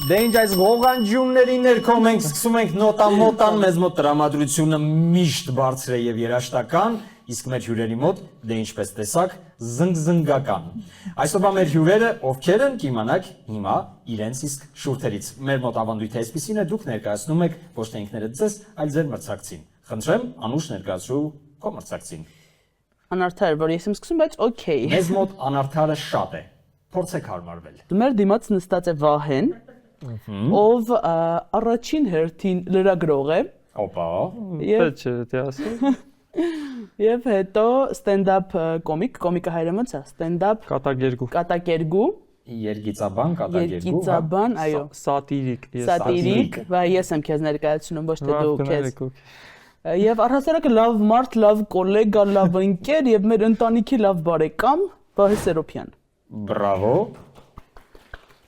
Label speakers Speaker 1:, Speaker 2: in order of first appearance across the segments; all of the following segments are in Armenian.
Speaker 1: Դե ինչ այս ղողանջյունների ներքո մենք սկսում ենք նոտա-մոտան, մեզ մոտ տրամադրությունը միշտ բարձր է եւ երաշտական, իսկ մեր հյուրերի մոտ դե ինչպես տեսակ զնգզնգական։ Այսօրվա մեր հյուրերը ովքեր են կիմանաք հիմա իրենց իսկ շուրթերից։ Մեր մոտ ավանդույթը այսպեսին է, դուք ներկայացնում եք ոչ թե ինքներդ ձեզ, այլ ձեր մրցակցին։ Խնդրեմ, Անուշ ներկայացրու քո մրցակցին։
Speaker 2: Անարդար, որ ես եմ սկսում, բայց օքեյ։
Speaker 1: Մեզ մոտ անարդարը շատ է։ Փորձեք հարմարվել։
Speaker 2: Մեր դիմաց նստած է Վահեն, ով առաջին հերթին լրագրող է։
Speaker 1: Օպա։
Speaker 3: Պետք է դե ասեմ։
Speaker 2: Եվ հետո ստենդափ կոմիկը հայերենից է, ստենդափ կատակերգու,
Speaker 1: Երգիծաբան, կատակերգու,
Speaker 2: երգիծաբան, այո, սատիրիկ, վայ ես եմ քեզ ներկայացնում, ոչ թե դու քեզ։ Եվ առհասարակ լավ մարդ, լավ գոլեգա, լավ ընկեր եւ մեր ընտանիքի լավ բարեկամ Վահե Սերոբյան։
Speaker 1: Բրավո։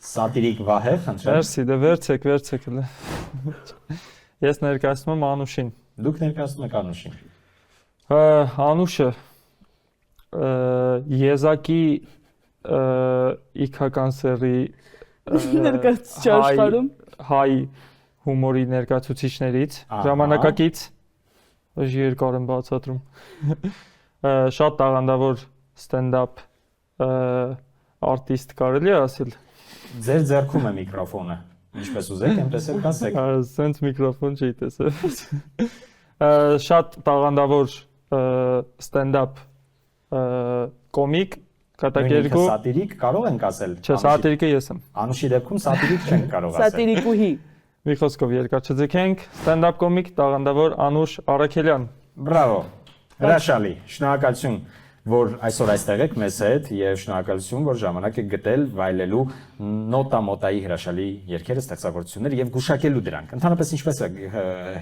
Speaker 1: Սատիրիկ Վահե, խնդրեմ։
Speaker 3: Մերսի, դե վերցեք։ Ես ներկայացնում եմ Անուշին։
Speaker 1: Դուք ներկայացնում եք Անուշին։
Speaker 3: Անուշը եզակի իքական սերի
Speaker 2: ներկայացուցիչ աշխարհում
Speaker 3: հայ հումորի ներկայացուցիչներից ժամանակակից երկար եմ բացատրում շատ տաղանդավոր ստենդափ արտիստ կարելի է ասել
Speaker 1: Ձեր ձեռքում է միկրոֆոնը ինչպես ուզեք այնպես էլ կասեք
Speaker 3: սենց միկրոֆոն չի տեսել շատ տաղանդավոր ստենդափ կոմիկ կատակերգու
Speaker 1: սատիրիկ կարող ենք ասել
Speaker 3: չէ սատիրիկը ես եմ
Speaker 1: Անուշի դեպքում սատիրիկ չենք կարող ասել
Speaker 2: Սատիրիկուհի
Speaker 3: մի խոսքով երկար չձգենք ստենդափ կոմիկ տաղանդավոր Անուշ Արաքելյան
Speaker 1: Բրավո հրաշալի շնորհակալություն որ այսօր այստեղ եք մեզ հետ եւ շնորհակալություն որ ժամանակ եք գտել վայելելու նոտա-մոտայի հրաշալի երգերը ստեղծագործություններ եւ գուշակելու դրանք ընդհանրապես ինչպես է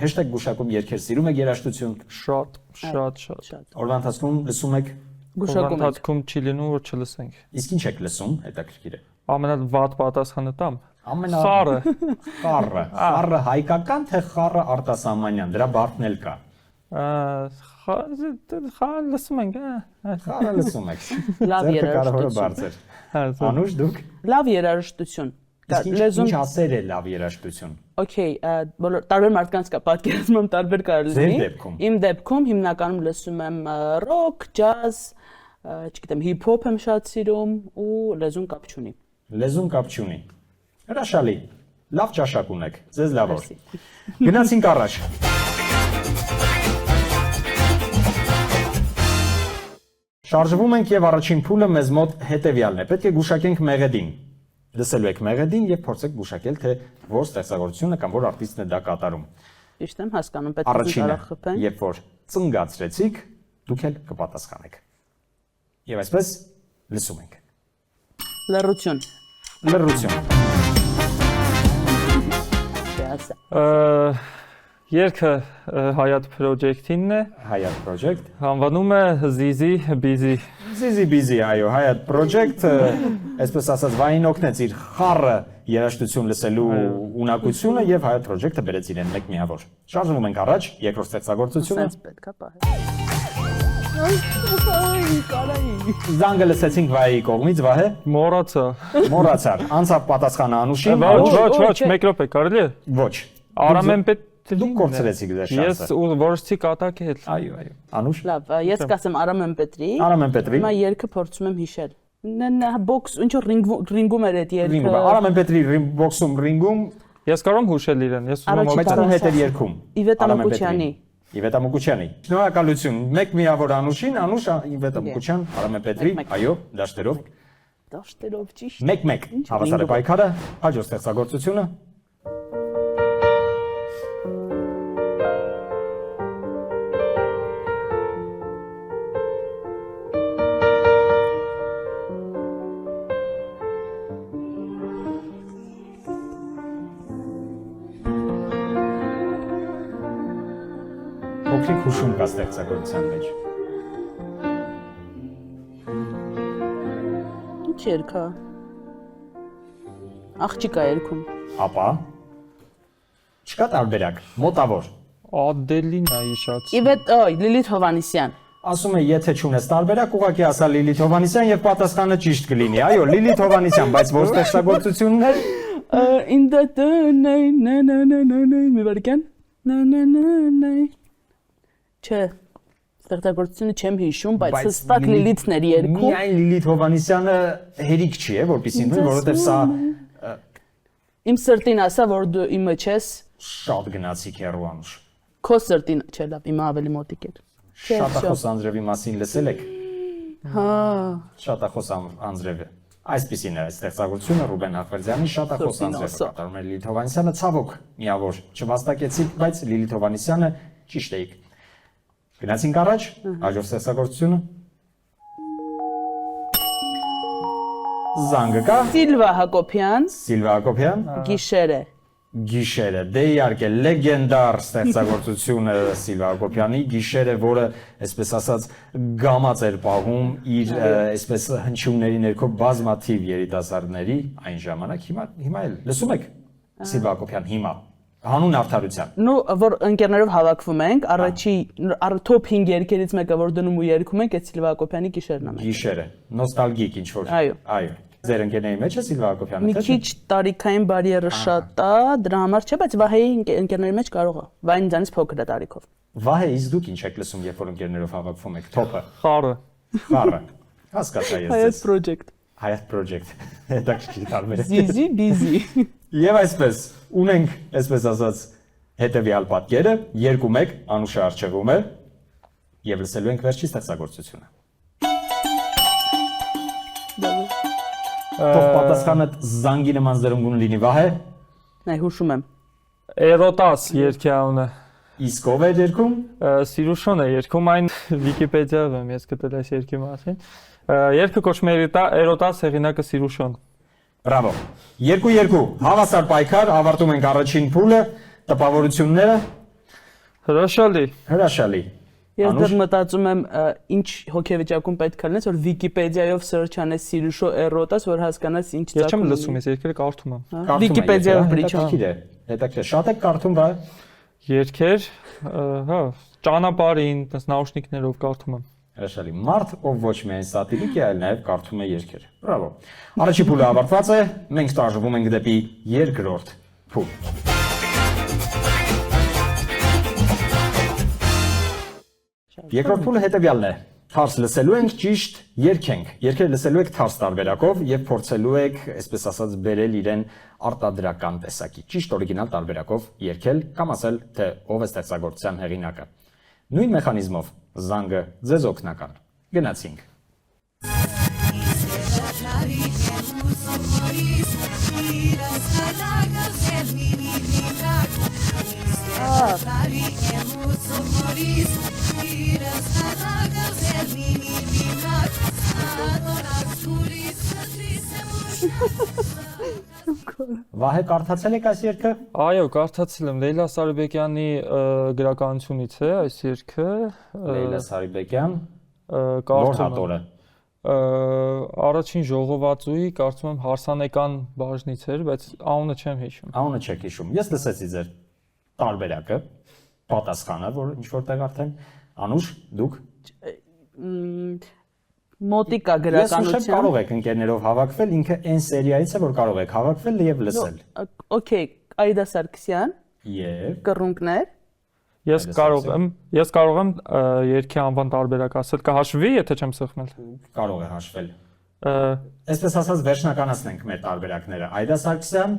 Speaker 1: հեշտ եք գուշակում երգեր սիրում եք երաժշտություն
Speaker 3: շատ
Speaker 1: օրվա ընթացքում լսում եք
Speaker 2: գուշակում
Speaker 3: ընթացքում չի լինում որ չլսենք
Speaker 1: իսկ ինչ եք լսում հետաքրքիր է
Speaker 3: ամենավատ պատասխանը տամ
Speaker 1: խառը հայկական թե խառը արտասահմանյան դրա բարդն էլ կա
Speaker 3: խառը լսում ենք
Speaker 1: խառը լսում եք
Speaker 2: լավ
Speaker 1: երաժշտություն Անուշ դուք
Speaker 2: լավ երաժշտություն
Speaker 1: ինչ ասեր է լավ երաժշտություն
Speaker 2: օքեյ բոլոր տարբեր մարդկանց կա պատկերացնում տարբեր կարող լինի իմ դեպքում հիմնականում լսում եմ ռոք ջազ չգիտեմ հիփ-հոփ եմ շատ սիրում ու լեզուն կապ չունի հրաշալի լավ ճաշակ ունեք ձեզ լավ օր գնացինք առաջ Շարժվում ենք եւ առաջին փուլը մեզ մոտ հետեւյալն է պետք է գուշակենք մեղեդին լսելու եք մեղեդին եւ փորձեք գուշակել թե որ ստեղծագործությունը կամ որ արտիստն է դա կատարում Ճիշտ եմ հասկանում պետք է տարախփեն
Speaker 1: երբ որ ծնգացրեցիք դուք էլ կպատասխանեք եւ այսպես լսում ենք
Speaker 2: լռություն
Speaker 3: Երգը Հայատ Project-ինն է
Speaker 1: Հայատ Project
Speaker 3: Անվանում է Zizi
Speaker 1: Busy այո Հայատ Project այսպես ասած վային օգնեց իր խառը երաժշտություն լսելու ունակությունը եւ Հայատ Project-ը բերեց իրեն մեկ միավոր շարժվում ենք առաջ երկրորդ ստեղծագործությունը
Speaker 2: պետք է պահել
Speaker 1: Զանգը լսեցինք Վայի կողմից Վահե մոռացար անցավ պատասխանը Անուշին
Speaker 3: ոչ մեկ րոպե կարելի է
Speaker 1: ոչ
Speaker 3: Արամեն պետք
Speaker 1: Դուք կորցրեցիք դեր շանսը։
Speaker 3: Ես որսի կատակել։
Speaker 1: Այո։ Անուշ։
Speaker 2: Լավ, ես կասեմ Արամեն Պետրի։ Հիմա երգը փորձում եմ հիշել։ Բոքս, ինչ որ ռինգում էր այդ երգը։
Speaker 1: Արամեն Պետրի բոքսում ռինգում։
Speaker 3: Ես կարող եմ հուշել իրեն։ Ես
Speaker 1: ուզում եմ ում հետ էր երգում։ Իվետա Մուկուչյանի։ Շնորհակալություն։ Մեկ միավոր Անուշին, Անուշ Իվետա Մուկուչյան, Արամեն Պետրի, այո, դաշտերով։
Speaker 2: Դաշտերով ճիշտ։
Speaker 1: 1-1 հավասար է պայքարը, հաջորդ ստեղծագործությունը։ Փոքրիկ հուշում կա ստեղծագործության մեջ։
Speaker 2: Ինչ երգա։ Աղջիկա երգում։
Speaker 1: Ապա չկա տարբերակ, մոտավոր։
Speaker 3: Ադելին է իշած։
Speaker 2: Լիլիթ Հովանիսյան։
Speaker 1: Ասում է, եթե չունես տարբերակ, ուղղակի ասա Լիլիթ Հովանիսյան եւ պատասխանը ճիշտ կլինի։ Այո, Լիլիթ Հովանիսյան, բայց որ ստեղծագործությունն է։
Speaker 2: In the մի վարքան Չէ, ստեղծագործությունը չեմ հիշում, բայց հստակ Լիլիթն էր երգում։
Speaker 1: Միայն Լիլիթ Հովհաննիսյանը հերիք չի, որպեսզի նույն, որովհետև սա
Speaker 2: Իմ սրտին ասա, որ դու իմը չես,
Speaker 1: շատ գնացիկ հեռու Անուշ։
Speaker 2: քո սրտին, չէ, լավ, իմը ավելի մոտիկ էր։
Speaker 1: Շատախոս Անձրևի մասին լսել եք։
Speaker 2: Հա,
Speaker 1: Շատախոս Անձրևը։ Այսպեսին է ստեղծագործությունը Ռուբեն Հախվերդյանի Շատախոս Անձրևը կատարում է Լիլիթ Հովհաննիսյանը, ցավոք միավոր չվաստակեցիք, բայց Լիլիթ Հովհաննիսյանը ճիշտ էիք։ Գնացինք առաջ, հաջորդ ստեղծագործությունը։ Զանգը կա։
Speaker 2: Սիլվա Հակոբյան,
Speaker 1: Սիլվա Հակոբյան։
Speaker 2: Գիշերը։
Speaker 1: Գիշերը, դե իհարկե լեգենդար ստեղծագործությունը Սիլվա Հակոբյանի Գիշերը, որը, այսպես ասած, գամած էր պահում իր այսպես հնչյունների ներքո բազմաթիվ երիտասարդների այն ժամանակ, հիմա էլ լսում եք Սիլվա Հակոբյան հիմա հանուն արդարության։
Speaker 2: Նու որ ընկերներով հավաքվում ենք, առաջի top 5 երգերից մեկը որ դնում ու երգում ենք, այդ Սիլվա Հակոբյանի Գիշերն է։
Speaker 1: Գիշերը, նոստալգիկ ինչ որ։ Այո։ Ձեր ընկերների մեջ է Սիլվա Հակոբյանը,
Speaker 2: Մի քիչ տարիքային բարիերը շատ է, դրա համար չէ, բայց Վահեի ընկերների մեջ կարող է։ Վահեն ինձանից փոքր է տարիքով։
Speaker 1: Վահե, իսկ դուք ինչ եք լսում, երբ որ ընկերներով հավաքվում եք, թոփը։
Speaker 3: Խառը։
Speaker 1: Խառը։ Հասկացա ես
Speaker 2: Հայոց
Speaker 1: ձեզ։
Speaker 2: project։
Speaker 1: Հայոց project։ Հետաքրքիր տարբեր է։
Speaker 2: Զիզի, բիզի։
Speaker 1: Եվ այսպես, ունենք, այսպես ասած, հետևյալ պատկերը, երկու մեկ, Անուշը առջևում է, եւ լսելու ենք վերջի ստեղծագործությունը։ Թող պատասխանը զանգի նման զրնգուն լինի, Վահե։
Speaker 2: Նայ հուշում եմ։
Speaker 3: Էրոտաս երգի անունը։
Speaker 1: Իսկ ով է երգում։
Speaker 3: Սիրուշոն է երգում, այն Վիկիպեդիայով եմ ես գտել այս երգի մասին։ Երգը կոչվում է Էրոտաս, հեղինակը Սիրուշոն։
Speaker 1: Բրավո։ 2-2, հավասար պայքար, ավարտում ենք առաջին փուլը, տպավորությունները։
Speaker 3: Հրաշալի։
Speaker 1: Հրաշալի։
Speaker 2: Ես դեռ մտածում եմ ինչ հոգեվիճակում պետք է լինես, որ Վիկիպեդիայով search անես Սիրուշո Էրոտաս, որ հասկանաս ինչ
Speaker 3: Ես չեմ լսում, ես երգերը կարդում եմ։
Speaker 2: Վիկիպեդիայով բրիչա։
Speaker 1: Հետաքրքիր է, շատ եք կարդում, բա։
Speaker 3: Երգեր, հա, ճանապարհին, տես նաուշնիկներով կարդում եմ։
Speaker 1: Հրաշալի։ Մարդ, ով ոչ միայն սատիրիկ է, այլ նաև կարդում է երգեր։ Բրավո։ Առաջի փուլը ավարտված է, մենք շարժվում ենք դեպի երկրորդ փուլ։ Երկրորդ փուլը հետևյալն է։ Թարս լսելու ենք, ճիշտ երգենք։ Երգերը լսելու եք թարս տարբերակով եւ փորձելու եք, այսպես ասած, բերել իրեն արտադրական տեսակի։ Ճիշտ օրիգինալ տարբերակով երգել կամ ասել, թե ով է ստեղծագործության հեղինակը։ Նույն մեխանիզմով զանգը ձեզ օգնական։ Գնացինք։ Վահե կարդացել եք այս երգը։
Speaker 3: Այո, կարդացել եմ Լեյլա Սարիբեկյանի գրականությունից է այս երգը։
Speaker 1: Լեյլա Սարիբեկյան, որ
Speaker 3: Կարդում
Speaker 1: հատորը։
Speaker 3: Առաջին ժողովածուի կարծում եմ հարսանեկան բաժնից էր, բայց անունը չեմ հիշում։
Speaker 1: Անունը չեք հիշում։ Ես լսեցի ձեր տարբերակը, պատասխանը, որ ինչ որտեղ արդեն Անուշ, դուք
Speaker 2: Մոտիկա
Speaker 1: Ես
Speaker 2: գրականության։
Speaker 1: ուշեմ կարող եք ընկերներով հավաքվել, ինքը այն սերիայից է, որ կարող եք հավաքվել եւ լսել։
Speaker 2: Okay, Այդա Սարգսյան,
Speaker 1: Եվ
Speaker 2: կռունկներ։
Speaker 3: Ես կարող եմ երգի անվան տարբերակ ասել, կհաշվի, եթե չեմ սխմել։
Speaker 1: կարող է հաշվել։ Այսպես ասած վերջնականացնենք մեր տարբերակները։ Այդա Սարգսյան,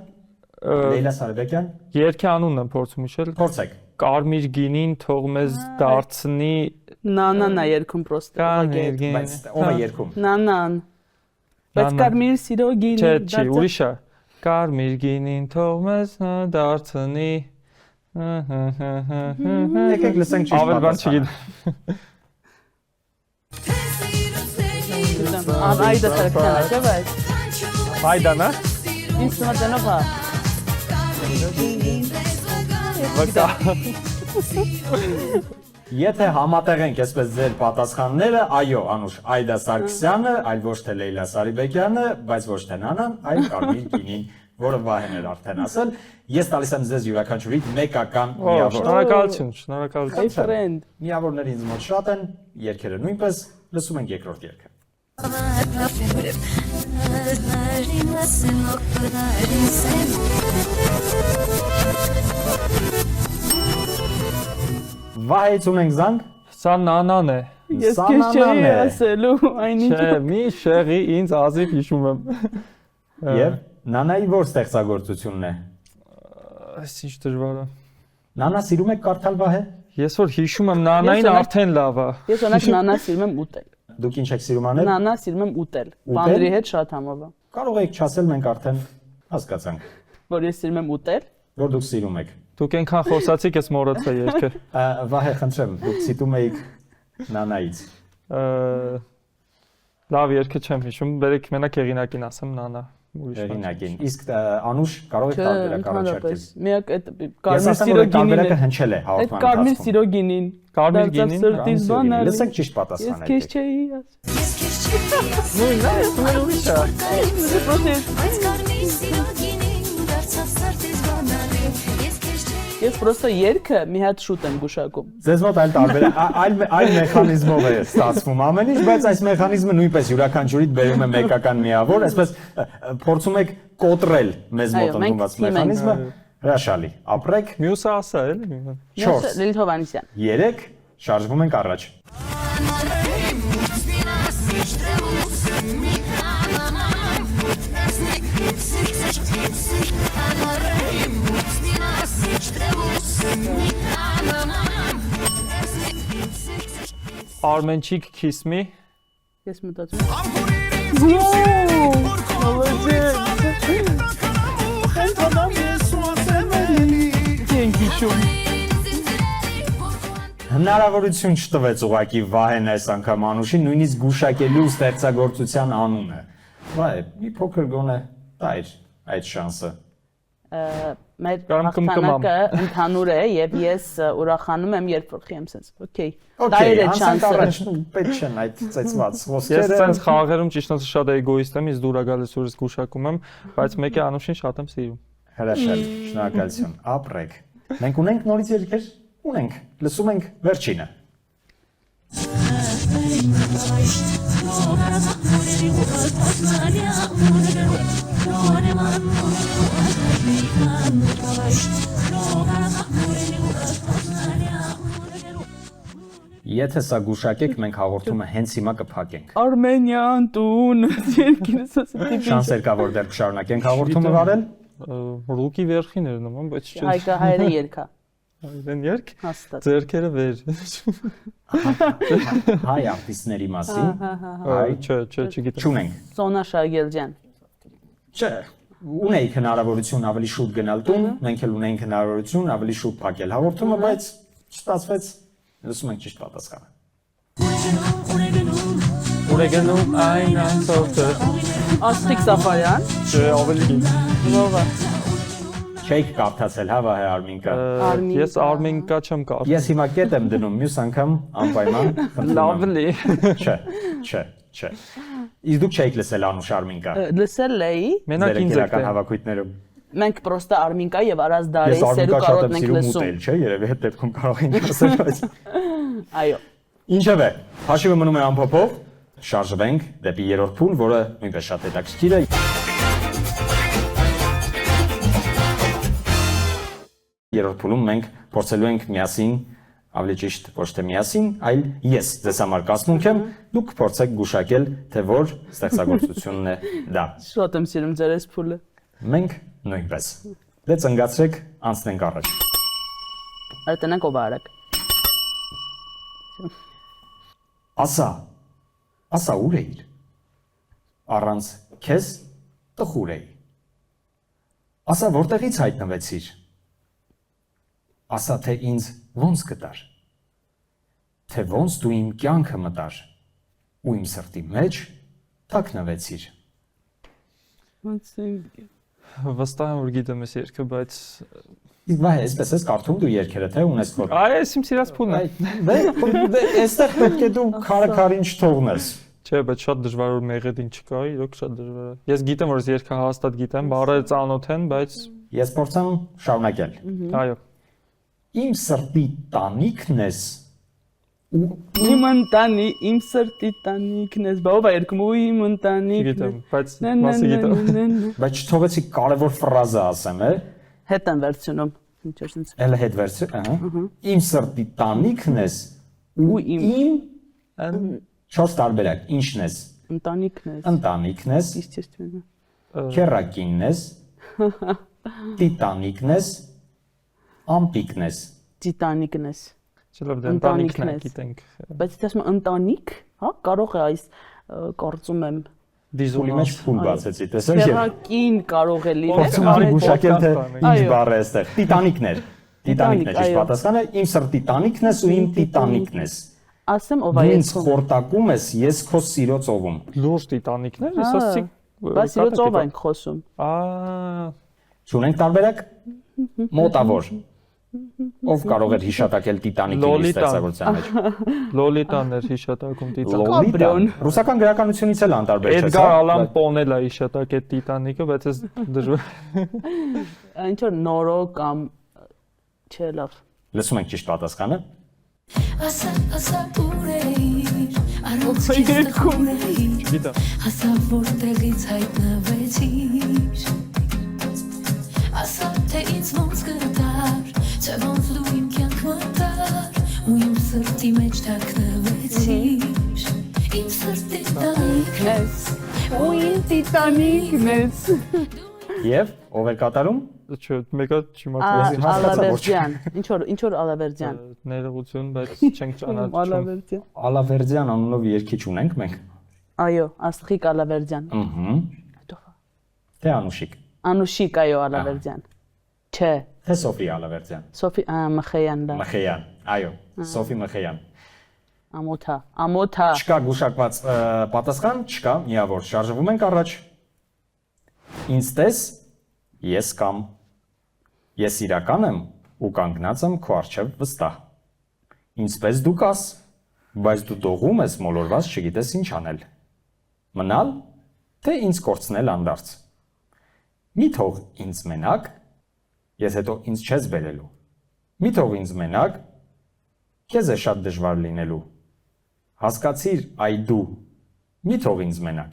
Speaker 1: Լեյլա Սարիբեկյան,
Speaker 3: Երգի անունն եմ փորձում հիշել։
Speaker 1: փորձեք։
Speaker 3: Կարմիր գինին թող մեզ դարձնի
Speaker 2: Նանանա երգում պրոստը։
Speaker 3: Կարմիր գինին։
Speaker 1: Բայց ով է երգում։
Speaker 2: Նանան։ Բայց կարմիր սիրո գինի։
Speaker 3: Չէ, ուրիշ է։ Կարմիր գինին թող մեզ դարձնի։
Speaker 1: Եկեք լսենք ճիշտ
Speaker 3: Ավել բան չգիտեմ։
Speaker 2: Այդա Սարգսյանը, չէ՞ բայց։
Speaker 3: Այդան է։
Speaker 2: Ինչ նոտնով է։
Speaker 3: Վկա։
Speaker 1: Եթե համատեղենք այսպես ձեր պատասխանները, այո, Անուշ, Այդա Սարգսյանը, այլ ոչ թե Լեյլա Սարիբեկյանը, բայց ոչ թե Նանան, այլ Կարմիր գինին, որը Վահեն էր արդեն ասել։ Ես տալիս եմ ձեզ յուրաքանչյուրի մեկական միավոր։
Speaker 3: Շնորհակալություն, շնորհակալություն։
Speaker 2: Այ ֆրենդ։
Speaker 1: Միավորները ինձ մոտ շատ են, երգերը նույնպես, լսում ենք երկրորդ երգը։ Վահից ունենք զանգ։
Speaker 3: Սա նանան է։
Speaker 2: Ես քեզ չէի ասելու այնինչ։
Speaker 3: Չէ, մի շեղի ինձ ազիվ հիշում եմ։
Speaker 1: Եվ նանայի որ ստեղծագործությունն է։
Speaker 3: Այս ինչ դժվար է։
Speaker 1: Նանա սիրում եք կարդալ Վահե։
Speaker 3: Ես որ հիշում եմ նանային արդեն լավ է։
Speaker 2: Ես օրինակ նանա սիրում եմ ուտել։
Speaker 1: Դուք ինչ եք սիրում անել։
Speaker 2: Նանա սիրում եմ ուտել։ Բաների հետ շատ համով է։
Speaker 1: Կարող եք չասել, մենք արդեն հասկացանք,
Speaker 2: Որ ես սիրում եմ ուտել։
Speaker 1: որ դուք սիրում եք։
Speaker 3: Դուք այնքան խոսացիք, ես մոռացա երգը։
Speaker 1: Վահե, խնդրեմ, դուք ցիտում եք նանայից։
Speaker 3: Լավ երգը չեմ հիշում, բերեք մենակ հեղինակին ասեմ նանա։
Speaker 1: Հեղինակին։ Իսկ Անուշ կարող եք տարբերակ առաջարկել։
Speaker 2: Միակ այդ
Speaker 1: Կարմիր
Speaker 2: կարմիր սիրո գինին։
Speaker 1: տարբերակը հնչել է
Speaker 2: Այդ
Speaker 1: հաղորդման
Speaker 2: կարմիր
Speaker 1: ընթացքում։
Speaker 2: սիրո գինին։
Speaker 3: Կարմիր գինին,
Speaker 2: Սրտից բանալ։
Speaker 1: Լսեք ճիշտ
Speaker 2: Ես
Speaker 1: պատասխանը։
Speaker 2: քեզ չէի ասել։
Speaker 3: Նույնն է, ես ուներ ուրիշ է։
Speaker 2: Ես պրոստը երգը մի հատ շուտ եմ գուշակում։
Speaker 1: Ձեզ մոտ այլ տարբերակ, այլ մեխանիզմով է ստացվում ամեն ինչ, բայց այս մեխանիզմը նույնպես յուրաքանչյուրիդ բերում է մեկական միավոր, այսպես փորձում եք կոտրել մեզ մոտ ընդունված մեխանիզմը։ Հրաշալի։ Ապրեք։
Speaker 3: Մյուսը ասա էլի։
Speaker 1: 4
Speaker 2: Լիլիթ Հովհաննիսյան։
Speaker 1: 3 շարժվում ենք առաջ։
Speaker 3: Armenchik kiss me։
Speaker 2: Ես մտածում եմ։
Speaker 1: Հնարավորություն չտվեց ուղակի Վահեն այս անգամ Անուշին նույնիսկ գուշակելու ստեղծագործության անունը։ Վայ, մի փոքր գոնե տայր այդ շանսը։
Speaker 2: Մեր
Speaker 3: Կամ կմկմամ։
Speaker 2: հաղթանակը ընդհանուր է եւ ես ուրախանում եմ երբ որ խիեմ sense։ Okay։
Speaker 1: Okay, անցանք առաջ, պետք չեն այդ ծեծված
Speaker 3: Ես
Speaker 1: ոսկերը։
Speaker 3: ցենց խաղերում ճիշտ ասած շատ էգոիստ եմ, ես դուրա գալիս ուրիշ գուշակում եմ, բայց մեկը Անուշին շատ եմ սիրում։
Speaker 1: Հրաշալի, շնորհակալություն։ Ապրեք։ Մենք ունենք նորից երկեր։ Ունենք։ Լսում ենք վերջինը։ Եթե սա գուշակեք, մենք հաղորդումը հենց հիմա կփակենք։
Speaker 2: Արմենիան տուն երկինս ասեցի։
Speaker 1: Շանսեր կա, որ դեռ կշարունակենք հաղորդումը վարել։
Speaker 3: Ռուկի վերխին էր նման, բայց չէ։
Speaker 2: Հայկա հայրը երկա։
Speaker 3: Այդեն երկ։
Speaker 2: Հաստատ։
Speaker 3: Ձերքերը վեր։
Speaker 1: Հայ արտիստների մասին։
Speaker 3: Չէ, չգիտեմ։
Speaker 1: Չունենք։
Speaker 2: Սոնա Շագելջյան։
Speaker 1: Չէ, ունեիք հնարավորություն ավելի շուտ գնալ տուն, մենք էլ ունենք հնարավորություն ավելի շուտ փակել հաղորդումը, բայց չստացվեց։ Լսում ենք ճիշտ պատասխանը։
Speaker 3: Օրեգոնում այն անցորդը։
Speaker 2: Աստղիկ Սաֆարյան։
Speaker 3: Չէ, ավելի։
Speaker 2: Լովա։
Speaker 1: Չեք կարդացել, հա, Վահե Արմինկա։
Speaker 3: Ես Արմենկա չեմ կարդում։
Speaker 1: Ես հիմա կետ եմ դնում, մյուս անգամ անպայման։
Speaker 3: Լավլի։
Speaker 1: Չէ։ Իսկ դուք չեք լսել Անուշ Արմինկա։
Speaker 2: Լսել էի։
Speaker 3: Մենակ ինձ եք
Speaker 1: հավաքույթներում։
Speaker 2: Մենք պրոստը Արմինկա եւ Արազ Դարեի
Speaker 1: Ես
Speaker 2: սերու
Speaker 1: Արմինկա շատ
Speaker 2: կարոտ
Speaker 1: եմ
Speaker 2: ենք
Speaker 1: սիրում
Speaker 2: լսում։
Speaker 1: ուտել, չէ, երևի հետ դեպքում կարող ենք ասել, բայց
Speaker 2: Այո։
Speaker 1: ինչևէ, հաշիվը մնում է ամփոփով, շարժվենք դեպի երրորդ փուլ, որը նույնպես շատ հետաքրքիր է։ Երրորդ փուլում մենք փորձելու ենք միասին, ավելի ճիշտ ոչ թե միասին, այլ ես ձեզ համար կասմունք եմ, դուք փորձեք գուշակել, թե որ ստեղծագործությունն է դա։
Speaker 2: Շատ եմ սիրում ձեր այս փուլը։
Speaker 1: Մենք նույնպես։ Դե ծնգացրեք, անցնենք առաջ։
Speaker 2: Արտենանք ով արագ։
Speaker 1: Ասա ուր էիր։ Առանց քեզ տխուր էի։ Ասա որտեղից հայտնվեցիր։ Ասա թե ինձ ոնց գտար։ Թե ոնց դու իմ կյանքը մտար ու իմ սրտի մեջ թաքնվեցիր։
Speaker 2: Ոնց է։
Speaker 3: Վստահ եմ որ գիտեմ այս երգը, բայց
Speaker 1: Իսկ վայ, այսպես ես կարդում դու երգերը, թե ունես քո։
Speaker 3: այ ես իմ սիրած փուլն է։
Speaker 1: Դե այստեղ պետք է դու քարը չթողնես։
Speaker 3: Չէ, բայց շատ դժվար որ մեղեդին չկա, իրոք շատ դժվար է։ Ես գիտեմ որ այս երգը հաստատ գիտեմ, բառերը ծանոթ են, բայց
Speaker 1: Ես փորձեմ շարունակել։
Speaker 3: այո։
Speaker 1: Իմ սրտի տանիքն ես
Speaker 2: Իմ ընտանի, իմ սրտի տանիքն ես, բա ով է երգում ու իմ ընտանիքն
Speaker 3: Գիտեմ,
Speaker 2: ես։
Speaker 3: բայց մասը գիտեմ։
Speaker 1: Բայց չթողեցի կարևոր ֆրազը ասեմ,
Speaker 2: Հետ են վերցնում։ Ինչ որ sense։
Speaker 1: Էլ հետ վերցրու, ահա։ Իմ սրտի տանիքն ես
Speaker 2: Ու իմ
Speaker 1: 4 տարբերակ, ինչն ես։
Speaker 2: ընտանիքն ես։
Speaker 1: Ընտանիքն ես,
Speaker 2: Естественно։
Speaker 1: քեռակինն ես, տիտանիկն ես, ամպիկն ես։
Speaker 2: Տիտանիկն ես։
Speaker 3: Չլավ դա ընտանիքն է,
Speaker 2: ես։
Speaker 3: գիտենք։
Speaker 2: Բայց դες ասում ընտանիք, հա, կարող է այս կարծում եմ
Speaker 1: Փուլի մեջ փուլ բացեցի, տեսա՞ր։
Speaker 2: Քերակին կարող է լինել։
Speaker 1: Փորձում եմ գուշակել թե ինչ
Speaker 2: Այո։
Speaker 1: բառ է այստեղ։ Տիտանիկներ։ Տիտանիկն է ճիշտ
Speaker 2: այո։
Speaker 1: պատասխանը, իմ սրտի տանիքն ես ու իմ տիտանիկն ես։
Speaker 2: Ասեմ ով է
Speaker 1: Ինձ
Speaker 2: երգում։
Speaker 1: խորտակում ես, ես քո սիրո ծովում։
Speaker 3: Լուրջ տիտանիկներ, ես ասացի։
Speaker 2: Բայց իրոց ով ենք խոսում։
Speaker 1: Չունենք տարբերակ։ Մոտավոր։ Ով կարող էր հիշատակել Տիտանիկի ստեղծագործության մեջ։
Speaker 3: Լոլիտաներ հիշատակում տիտանիկ։
Speaker 1: Լոլիտան։ Ռուսական գրականությունից էլ անտարբեր չէ։
Speaker 3: Էդգար Ալան Պոն էլ է հիշատակել տիտանիկը, բայց ես դժվար։
Speaker 2: Ինչ որ նորո կամ չէ լավ։
Speaker 1: Լսում ենք ճիշտ պատասխանը։
Speaker 4: Ասա ուրեիր, առանց քեզ տխուրեիր,
Speaker 3: Գիտեմ։
Speaker 4: ասա որտեղից հայտնվեցիր, ասա թե ինձ ոնց գտար, թե ոնց դու իմ կյանք մտար, ու իմ սրտի մեջ թաքնվեցիր, իմ սրտի տանիքն ես,
Speaker 2: Ու իմ տիտանիկն ես։
Speaker 1: Եվ ով էր կատարում։
Speaker 3: Չէ, մեկը չիմացա։
Speaker 2: Ալավերդյան։ Ինչ որ Ալավերդյան։
Speaker 3: Ներողություն, բայց չենք ճանաչում։
Speaker 2: Ալավերդյան։
Speaker 1: Ալավերդյան անունով երգիչ ունենք մենք։
Speaker 2: Այո, Աստղիկ Ալավերդյան։
Speaker 1: Թե Անուշիկ։
Speaker 2: Անուշիկ այո Ալավերդյան։ Չէ,
Speaker 1: Թե Սոֆի Ալավերդյան։
Speaker 2: Սոֆի Մխեյան դա։
Speaker 1: Մխեյան։ Այո, Սոֆի Մխեյան։
Speaker 2: Ամոթա։
Speaker 1: Չկա գուշակված պատասխան, չկա, միավոր շարժվում ենք առաջ։ Ինձ տես, ես կամ։ Ես իրական եմ ու կանգնած եմ քո առջև վստահ։ Ինչպես դու կաս, բայց դու դողում ես մոլորված չգիտես ինչ անել։ Մնալ, թե ինձ կորցնել անդարձ։ Մի թող ինձ մենակ, ես հետո ինձ չես բերելու։ Մի թող ինձ մենակ, քեզ է շատ դժվար լինելու։ Հասկացիր, այ դու, մի թող ինձ մենակ։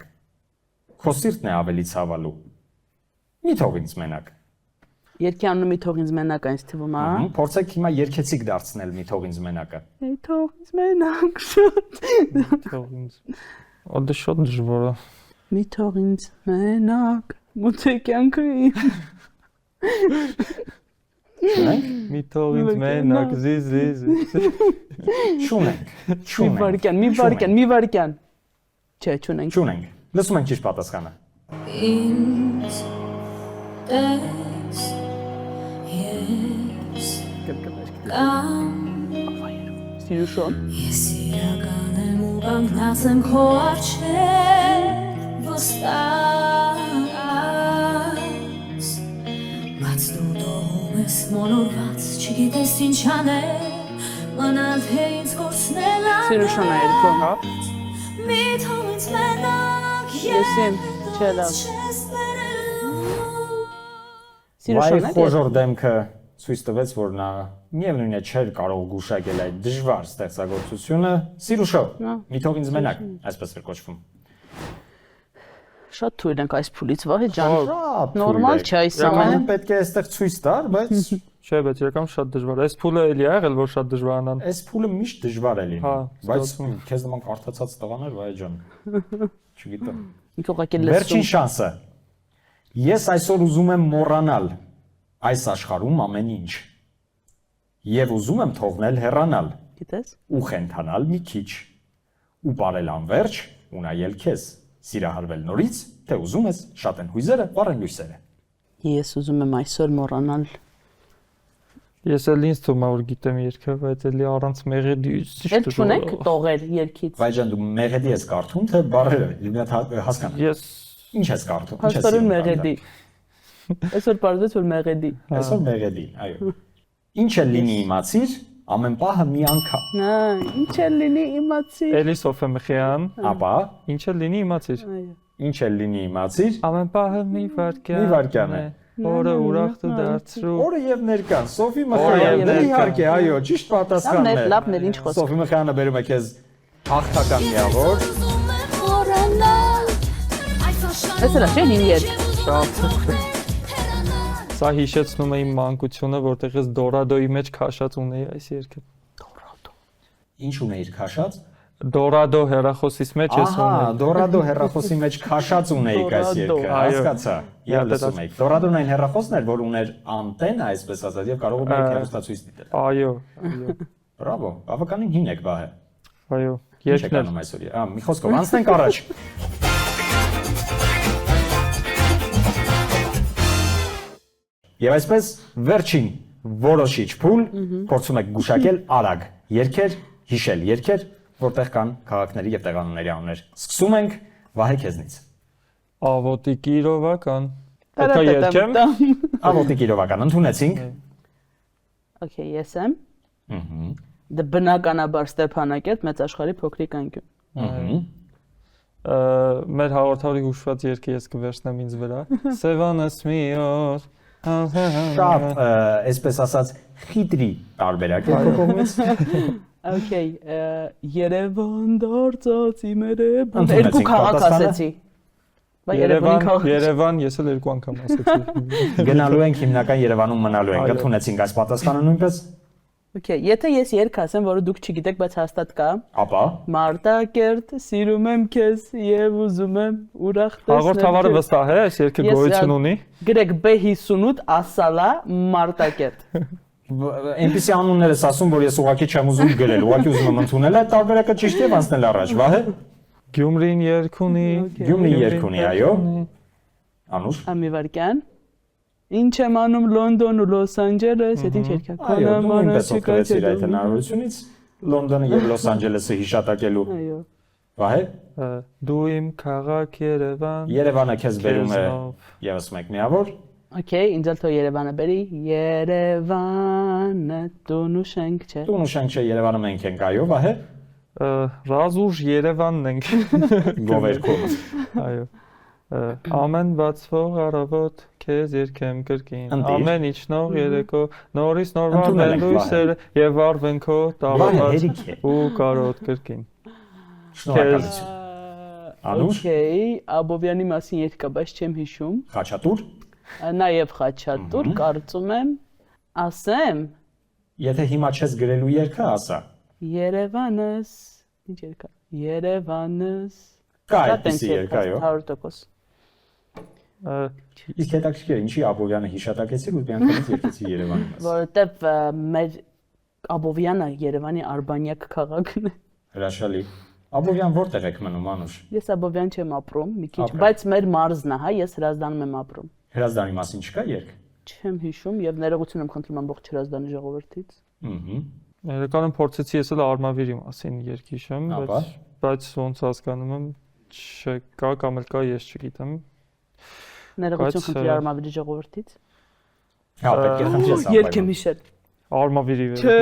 Speaker 1: Քո սիրտն է ավելի ցավալու։ Մի թող ինձ մենակ։
Speaker 2: Երկի անունը մի թող ինձ մենակ այնց թվում, հա։
Speaker 1: Փորձեք հիմա երկեցիկ դարձնել մի թող ինձ մենակը։
Speaker 2: Մի թող ինձ մենակ շատ։
Speaker 3: Թող ինձ։ Ո՞դ շատ դժվար է։
Speaker 2: Մի թող ինձ մենակ, մուտե կյանքը իմ։
Speaker 1: Չունենք։
Speaker 3: Մի թող ինձ մենակ, զիզ։
Speaker 1: Չունենք։
Speaker 2: Մի վարքյան։ Չէ, չունենք։
Speaker 1: Չունենք։ Լսում ենք ճիշտ պատասխանը։
Speaker 4: ինձ տես, ես կամ
Speaker 2: Սիրուշոն։
Speaker 4: Ես իրական եմ ու կանգնած եմ քո առջև վստահ, բայց դու դողում ես մոլորված, չգիտես ինչ անել, մնալ թե ինձ կորցնել
Speaker 2: Սիրուշոն է երգում։
Speaker 4: մի թող ինձ մենակ,
Speaker 2: Ես եմ, չէ լավ։
Speaker 4: չես բերելու
Speaker 2: Սիրուշոն է։
Speaker 1: խոժոր դեմքը ցույց տվեց, որ նա միևնույն է չէր կարող գուշակել այդ դժվար ստեղծագործությունը։ Սիրուշո, մի թող ինձ մենակ, այսպես էր կոչվում։
Speaker 2: Շատ թույլ ենք այս փուլից, վահե ջան։
Speaker 1: Շատ
Speaker 2: Նորմալ չէ այս ամենը։
Speaker 1: Պետք է այստեղ ցույց տար, բայց
Speaker 3: Չէ, բայց իրական շատ դժվար է։ Այս փուլը էլի ա եղել, որ շատ դժվարանան։
Speaker 1: այս փուլը միշտ դժվար է լինում,
Speaker 3: Հա,
Speaker 1: բայց
Speaker 3: ստացվում։
Speaker 1: քեզ նման կարդացած տղաներ, վայ ջան։ Չգիտեմ։
Speaker 2: Ինք ուղղակի
Speaker 1: Վերջին
Speaker 2: լսում։
Speaker 1: շանսը։ Ես այսօր ուզում եմ մոռանալ այս աշխարհում ամեն ինչ։ Եվ ուզում եմ թողնել հեռանալ
Speaker 2: Գիտես։
Speaker 1: ու խենթանալ մի քիչ ու բարել անverջ ու նայել քեզ, սիրահարվել նորից, թե ուզում ես շատ են հույզերը, վառեն լույսերը։
Speaker 2: Ես ուզում եմ այսօր մոռանալ։
Speaker 3: Ես էլ ինձ թվում է որ գիտեմ երգը, բայց էլի առանց մեղեդի
Speaker 2: Էլ չունենք տողեր երկից։
Speaker 1: Վայ ջան, դու մեղեդի ես կարդում, թե բարերը, հասկանա։
Speaker 3: Ես
Speaker 1: Ինչ ես կարդում։
Speaker 2: Հաստորեն մեղեդի։ Այսօր բարձրացած որ մեղեդի։
Speaker 1: Այսօր մեղեդի, այո։ Ինչ է լինի իմացիր, ամեն պահը մի անգամ։
Speaker 2: Նա, ինչ է լինի իմացի։
Speaker 3: էլի Սոֆե Մխեյան,
Speaker 1: Ապա
Speaker 3: ինչ է լինի իմացիր։
Speaker 2: Այո։
Speaker 1: ինչ է լինի իմացիր,
Speaker 3: Ամեն պահը մի վարքյան։
Speaker 1: մի վարքյան է։
Speaker 3: Օրը ուրախ դարձրու։
Speaker 1: Օրը եւ ներկան, Սոֆի Մխայանը, իհարկե, այո, ճիշտ պատասխանն է։
Speaker 2: Լավն էր, ինչ խոսք։
Speaker 1: Սոֆի Մխայանը բերում է քեզ հաղթական միավոր։
Speaker 2: Էս էլ չէ, հին երգ։
Speaker 3: Սա հիշեցնում է իմ մանկությունը, որտեղ ես Դորադոյի մեջ քաշած ունեի այս երգը։
Speaker 1: Ինչ ունեիր քաշած։
Speaker 3: Դորադո հեռախոսից մեջ ես
Speaker 1: Ահա,
Speaker 3: ունեի։
Speaker 1: Դորադո հեռախոսի մեջ քաշած ունեիք այս երգը, հասկացա։ Եվ լսում եք։ Դորադոն այն հեռախոսն էր, որ ուներ անտենա, այսպես ասած, եւ կարող եք հեռուստացույց դիտել։
Speaker 3: Այո,
Speaker 1: Բրավո, բավականին հին եք Վահե։
Speaker 3: այո,
Speaker 1: Ինչ եք
Speaker 3: երկներ։
Speaker 1: անում այսօր։ Մի խոսքով, անցնենք առաջ։ Եվ այսպես վերջին որոշիչ փուլ փորձում եք գուշակել արագ երգեր, հիշել երգեր, որտեղ կան քաղաքների եւ տեղանունների անուններ։ Սկսում ենք Վահե քեզնից։
Speaker 3: Ավոտի Կիրովական։ Պետք է երկեմ։
Speaker 1: Ավոտի Կիրովական ընդունեցինք։
Speaker 2: Okay, ես եմ։
Speaker 1: Ահա։
Speaker 2: Դե բնականաբար Ստեփանակերտ մեծ աշխարհի փոքրիկ անկյուն։
Speaker 1: Ահա։
Speaker 3: Մեր հաղորդարի հուշված երգը ես կվերցնեմ ինձ վրա։ Սևանս մի օր։
Speaker 1: Շատ, այսպես ասած, խիտրի տարբերակ է քո կողմից։
Speaker 2: Okay, Երևան դարձած իմ երևան։
Speaker 1: Ընդունեցինք
Speaker 2: Երկու քաղաք
Speaker 1: պատասխանը։
Speaker 2: ասեցի։ Բա Երևանի քաղաք։
Speaker 3: Երևան, ես էլ երկու անգամ ասացի։
Speaker 1: Գնալու ենք հիմնական Երևանում մնալու ենք։ Ընդունեցինք այս պատասխանը նույնպես։
Speaker 2: Okay, եթե ես երգ ասեմ, որը դուք չգիտեք, բայց հաստատ կա։
Speaker 1: Ապա
Speaker 2: Մարտակերտ, սիրում եմ քեզ եւ ուզում եմ ուրախ տեսնել։
Speaker 3: Հաղորդավարը վստահ է, այս երգը գոյություն ունի։
Speaker 2: Գրեք B58 ասալա Մարտակերտ։
Speaker 1: այնպեսի անուններ ես ասում, որ ես ուղղակի չեմ ուզում գրել, ուղղակի ուզում եմ ընդունել այդ տարբերակը ճիշտ եւ անցնել առաջ, Վահե։
Speaker 3: Գյումրին երգ ունի։
Speaker 1: Գյումրի երգ ունի, այո։ Անուշ։
Speaker 2: Ամի վարքյան։ Ինչ եմ անում Լոնդոն ու Լոս Անջելես, այդ ինչ երգ է։
Speaker 1: Այո, դու նույնպես օգտվեցիր այդ հնարավորությունից Լոնդոնը եւ Լոս Անջելեսը հիշատակելու։
Speaker 2: Այո։
Speaker 1: Վահե։
Speaker 3: Դու իմ քաղաք Երևան։
Speaker 1: Երևանը քեզ բերում է եւս մեկ միավոր։
Speaker 2: Okay, ինձ էլ թող Երևանը բերի։ Երևանը տուն ու շենք չէ։
Speaker 1: Տուն ու շենք չէ, Երևանը մենք ենք, այո, Վահե։
Speaker 3: Ռազուժ Երևանն ենք։
Speaker 1: Գովերքում։
Speaker 3: Այո։ Ամեն բացվող առավոտ քեզ երկեմ կրկին։ Ամեն իջնող երեկո նորից նորվան վենդույսեր եւ վարվեն քո տաղավար ու կարոտ կրկին։
Speaker 1: Շնորհակալություն։ Անուշ։
Speaker 2: Okay, Աբովյանի մասին երգ կա, բայց չեմ հիշում։
Speaker 1: Խաչատուր։
Speaker 2: Նաեւ Խաչատուր, կարծում եմ, ասեմ
Speaker 1: Եթե հիմա չես գրելու երգը, ասա։
Speaker 2: Երևանս, ինչ երգ է։ Երևանս։
Speaker 1: Կա այդպիսի երգ, այո։
Speaker 2: 100%։
Speaker 1: Իսկ հետաքրքիր է, ինչի Աբովյանը հիշատակեցի ու միանգամից երկեցի Երևանի մասին։
Speaker 2: Որովհետև մեր Աբովյանը Երևանի արբանյակ քաղաքն է։
Speaker 1: Հրաշալի։ Աբովյան որտեղ եք մնում, Անուշ։
Speaker 2: Ես Աբովյան չեմ ապրում, մի քիչ, բայց մեր մարզն է, հա, ես Հրազդանում եմ ապրում։
Speaker 1: Հրազդանի մասին չկա երգ։
Speaker 2: Չեմ հիշում եւ ներողություն եմ խնդրում ամբողջ Հրազդանի ժողովրդից։
Speaker 1: Ահա։
Speaker 3: Իրականում փորձեցի ես էլ Արմավիրի մասին երգ հիշեմ, բայց ոնց հասկանում եմ չկա կամ էլ կա, ես չգիտեմ։
Speaker 2: Ներողություն խնդրի Արմավիրի ժողովրդից։
Speaker 1: Հա, պետք է խնդրես
Speaker 2: Երգ եմ հիշել։
Speaker 3: Արմավիրի
Speaker 2: Չէ։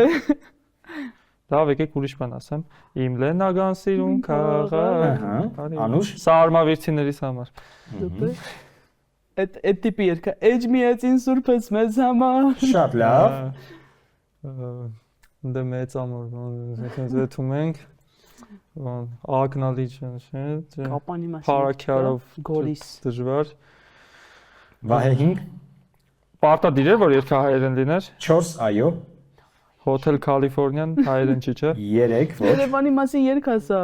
Speaker 3: Լավ, եկեք ուրիշ բան ասեմ։ Իմ Լենագան սիրուն քաղաք։
Speaker 1: Անուշ։
Speaker 3: Սա արմավիրցիներիս համար։
Speaker 2: Այդ տիպի երգը Էջ միացին սուրբս մեզ համար։
Speaker 1: Շատ լավ։
Speaker 3: Դե մեծ ամոր, այսպես դեթում ենք։ Ագնալի չէ, չէ։
Speaker 2: Կապանի մասին։
Speaker 3: Փարաքյարով
Speaker 2: Գորիս։
Speaker 3: դժվար։
Speaker 1: Վահե 5,
Speaker 3: Պարտադիր է որ երգը հայերեն լիներ։
Speaker 1: 4, այո,
Speaker 3: Hotel Californian հայերեն չի, չէ։
Speaker 1: 3, ոչ,
Speaker 2: Երևանի մասին երգ ասա։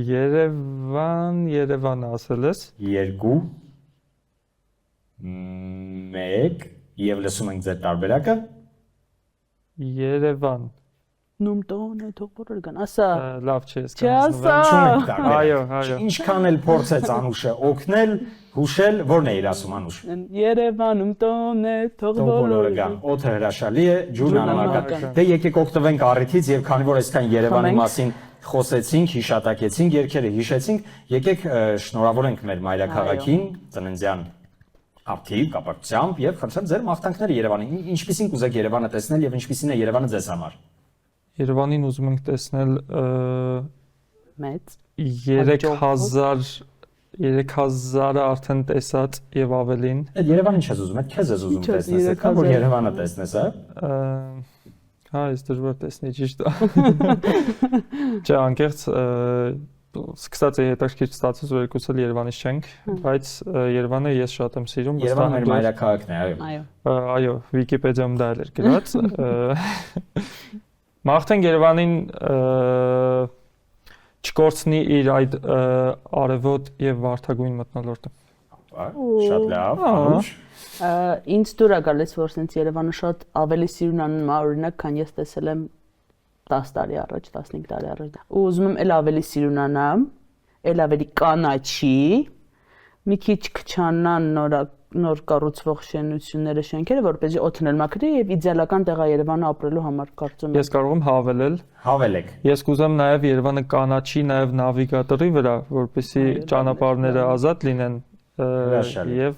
Speaker 3: Երևան ասել ես։
Speaker 1: 2, 1 եւ լսում ենք ձեր տարբերակը։
Speaker 3: Երևան։
Speaker 2: Նում տոնը թող բոլոր գան։ Ասա։
Speaker 3: Լավ չէ, ես
Speaker 2: Չասա։
Speaker 1: Չունենք տարբերակ։
Speaker 3: Այո, այո։
Speaker 1: Ինչքան էլ փորձեց Անուշը օգնել, հուշել, ո՞րն է իր ասում Անուշ։
Speaker 2: Երևանում տոնը թող
Speaker 1: Բոլորը
Speaker 2: բոլորը
Speaker 1: գան։ Օդը հրաշալի է, ջուրն անհամական։
Speaker 2: անհամական։
Speaker 1: Դե եկեք օգտվենք առիթից եւ քանի որ այսքան Երևանի մասին խոսեցինք, հիշատակեցինք, երգերը հիշեցինք, եկեք շնորհավորենք մեր մայրաքաղաքին, ծննդյան ակտիվ կապակցությամբ եւ խնդրեմ ձեր մաղթանքները Երևանին։ Ինչպիսին կուզեք Երևանը տեսնել եւ ինչպիսին է Երևանը ձեզ համար։
Speaker 3: Երևանին ուզում ենք տեսնել
Speaker 2: մեծ
Speaker 3: 3000 3000-ը արդեն տեսած եւ ավելին։
Speaker 1: Այդ Երևանը ինչ ես ուզում, այդ քեզ ես ուզում տեսնես, այդքան որ Երևանը տեսնես, հա։
Speaker 3: Հա, ես դժվար տեսնի ճիշտ է։ Չէ, անկեղծ սկսած է հետաքրքիր ստացած որ երկուսը Երևանից չենք, բայց Երևանը ես շատ եմ սիրում,
Speaker 1: Երևանը մեր մայրաքաղաքն է, այո։
Speaker 3: Այո, Վիկիպեդիայում դա էլ էր գրված։ Մաղթենք Երևանին չկորցնի իր այդ արևոտ եւ վարդագույն մթնոլորտը։
Speaker 1: Շատ լավ, անուշ։
Speaker 2: Ինձ դուր է գալիս, որ sense Երևանը շատ ավելի սիրուն անում է օրինակ, քան ես տեսել եմ 10 տարի առաջ, 15 տարի առաջ։ Ու ուզում եմ էլ ավելի սիրունանամ, էլ ավելի կանաչի, մի քիչ քչանան նոր կառուցվող շենությունները, շենքերը, որպեսզի օդն էլ մաքրի եւ իդեալական տեղ է Երևանը ապրելու համար կարծում եմ։
Speaker 3: Ես կարող եմ հավելել։
Speaker 1: Հավելեք։
Speaker 3: Ես կուզեմ նաեւ Երևանը կանաչի նաեւ նավիգատորի վրա, որպեսզի ճանապարհները ազատ լինեն եւ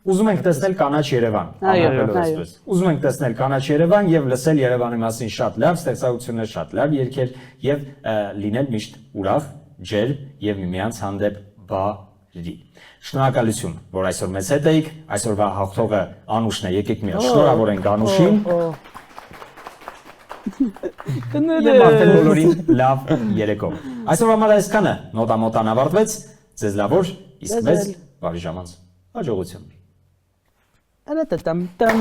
Speaker 1: Ուզում ենք տեսնել կանաչ Երևան, անհապելորեսպես։ Ուզում ենք տեսնել կանաչ Երևան եւ լսել Երևանի մասին շատ լավ, ստեղծագործություններ շատ լավ երգեր եւ լինել միշտ ուրախ, ջերմ եւ միմյանց հանդեպ բարի։ Շնորհակալություն, որ այսօր մեզ հետ էիք, այսօրվա հաղթողը Անուշն է, եկեք մի հատ շնորհավորենք Անուշին։ Եվ արդեն բոլորին լավ երեկո։ Այսօրվա համար այսքանը, նոտամոտան ավարտվեց, ձեզ լավոր, իսկ մեզ բարի ժամանց։ Հաջողություն։
Speaker 2: Ալա տամ տամ